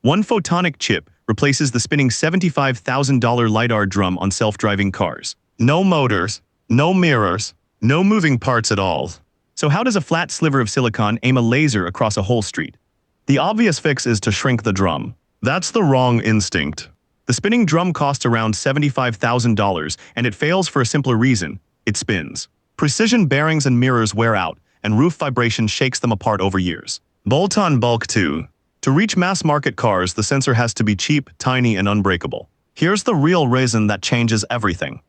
One photonic chip replaces the spinning $75,000 Lidar drum on self-driving cars. No motors, no mirrors, no moving parts at all. So how does a flat sliver of silicon aim a laser across a whole street? The obvious fix is to shrink the drum. That's the wrong instinct. The spinning drum costs around $75,000, and it fails for a simpler reason: it spins. Precision bearings and mirrors wear out, and roof vibration shakes them apart over years. Bolt-on bulk too. To reach mass-market cars, the sensor has to be cheap, tiny, and unbreakable. Here's the real reason that changes everything.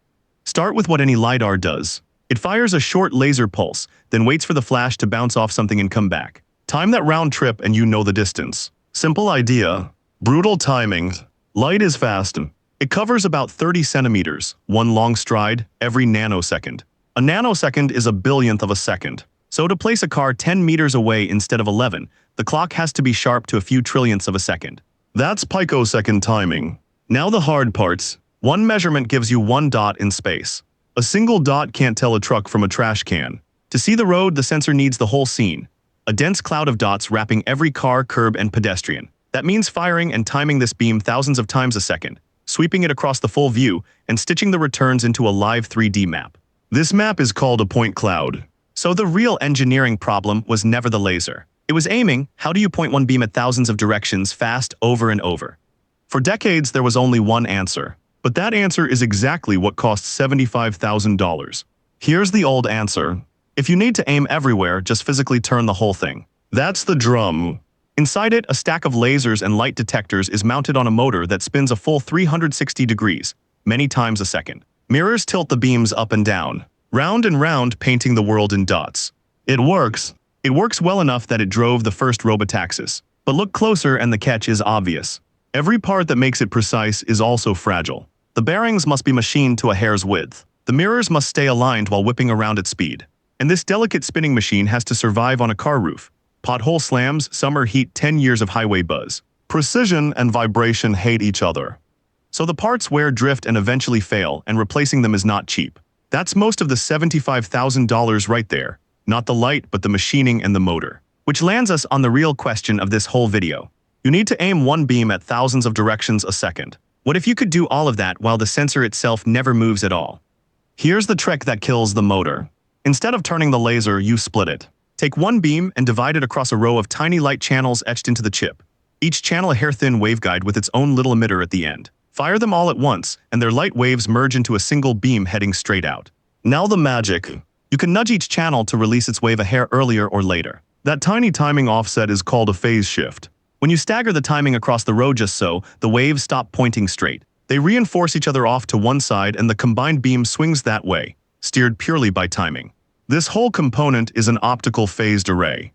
Start with what any LiDAR does. It fires a short laser pulse, then waits for the flash to bounce off something and come back. Time that round trip and you know the distance. Simple idea. Brutal timing. Light is fast. It covers about 30 centimeters, one long stride, every nanosecond. A nanosecond is a billionth of a second. So to place a car 10 meters away instead of 11, the clock has to be sharp to a few trillionths of a second. That's picosecond timing. Now the hard parts. One measurement gives you one dot in space. A single dot can't tell a truck from a trash can. To see the road, the sensor needs the whole scene. A dense cloud of dots wrapping every car, curb, and pedestrian. That means firing and timing this beam thousands of times a second, sweeping it across the full view, and stitching the returns into a live 3D map. This map is called a point cloud. So the real engineering problem was never the laser. It was aiming. How do you point one beam at thousands of directions fast over and over? For decades, there was only one answer. But that answer is exactly what costs $75,000. Here's the old answer. If you need to aim everywhere, just physically turn the whole thing. That's the drum. Inside it, a stack of lasers and light detectors is mounted on a motor that spins a full 360 degrees, many times a second. Mirrors tilt the beams up and down, round and round, painting the world in dots. It works. It works well enough that it drove the first robotaxis. But look closer and the catch is obvious. Every part that makes it precise is also fragile. The bearings must be machined to a hair's width. The mirrors must stay aligned while whipping around at speed. And this delicate spinning machine has to survive on a car roof. Pothole slams, summer heat, 10 years of highway buzz. Precision and vibration hate each other. So the parts wear, drift, and eventually fail, and replacing them is not cheap. That's most of the $75,000 right there. Not the light, but the machining and the motor. Which lands us on the real question of this whole video. You need to aim one beam at thousands of directions a second. What if you could do all of that while the sensor itself never moves at all? Here's the trick that kills the motor. Instead of turning the laser, you split it. Take one beam and divide it across a row of tiny light channels etched into the chip. Each channel a hair-thin waveguide with its own little emitter at the end. Fire them all at once, and their light waves merge into a single beam heading straight out. Now the magic. You can nudge each channel to release its wave a hair earlier or later. That tiny timing offset is called a phase shift. When you stagger the timing across the row just so, the waves stop pointing straight. They reinforce each other off to one side and the combined beam swings that way, steered purely by timing. This whole component is an optical phased array.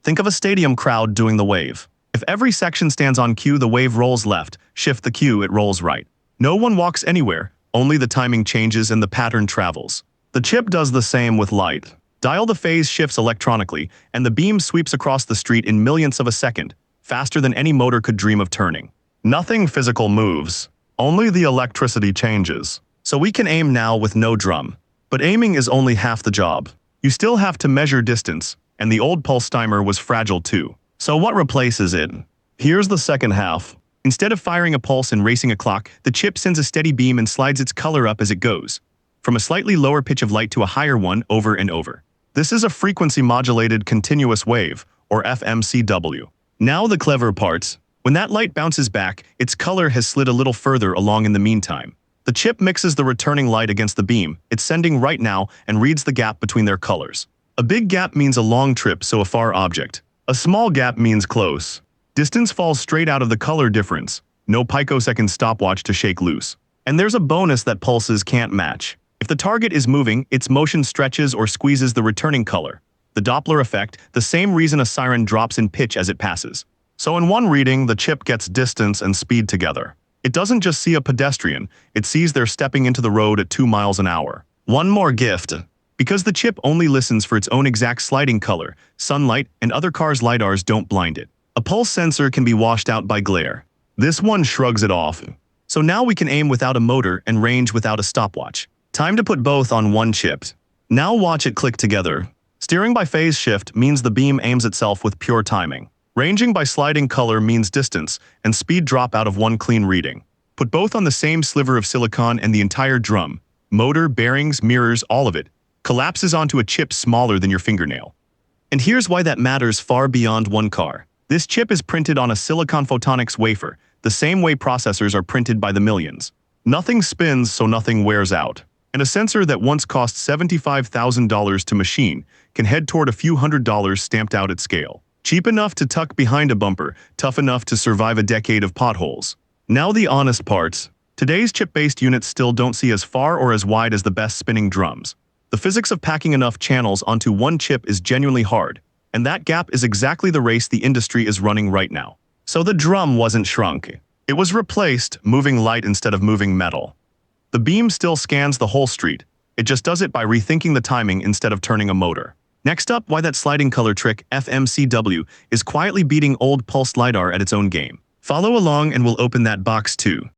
Think of a stadium crowd doing the wave. If every section stands on cue, the wave rolls left. Shift the cue, it rolls right. No one walks anywhere, only the timing changes and the pattern travels. The chip does the same with light. Dial the phase shifts electronically, and the beam sweeps across the street in millionths of a second, faster than any motor could dream of turning. Nothing physical moves. Only the electricity changes. So we can aim now with no drum. But aiming is only half the job. You still have to measure distance, and the old pulse timer was fragile too. So what replaces it? Here's the second half. Instead of firing a pulse and racing a clock, the chip sends a steady beam and slides its color up as it goes, from a slightly lower pitch of light to a higher one over and over. This is a frequency-modulated continuous wave, or FMCW. Now the clever parts. When that light bounces back, its color has slid a little further along in the meantime. The chip mixes the returning light against the beam it's sending right now and reads the gap between their colors. A big gap means a long trip, so a far object. A small gap means close. Distance falls straight out of the color difference. No picosecond stopwatch to shake loose. And there's a bonus that pulses can't match. If the target is moving, its motion stretches or squeezes the returning color. The Doppler effect, the same reason a siren drops in pitch as it passes. So in one reading, the chip gets distance and speed together. It doesn't just see a pedestrian, it sees they're stepping into the road at 2 miles an hour. One more gift. Because the chip only listens for its own exact sliding color, sunlight and other cars' lidars don't blind it. A pulse sensor can be washed out by glare. This one shrugs it off. So now we can aim without a motor and range without a stopwatch. Time to put both on one chip. Now watch it click together. Steering by phase shift means the beam aims itself with pure timing. Ranging by sliding color means distance and speed drop out of one clean reading. Put both on the same sliver of silicon and the entire drum, motor, bearings, mirrors, all of it, collapses onto a chip smaller than your fingernail. And here's why that matters far beyond one car. This chip is printed on a silicon photonics wafer, the same way processors are printed by the millions. Nothing spins, so nothing wears out. And a sensor that once cost $75,000 to machine can head toward a few $100s stamped out at scale. Cheap enough to tuck behind a bumper, tough enough to survive a decade of potholes. Now the honest parts. Today's chip-based units still don't see as far or as wide as the best spinning drums. The physics of packing enough channels onto one chip is genuinely hard, and that gap is exactly the race the industry is running right now. So the drum wasn't shrunk. It was replaced, moving light instead of moving metal. The beam still scans the whole street. It just does it by rethinking the timing instead of turning a motor. Next up, why that sliding color trick, FMCW, is quietly beating old pulsed LiDAR at its own game. Follow along and we'll open that box too.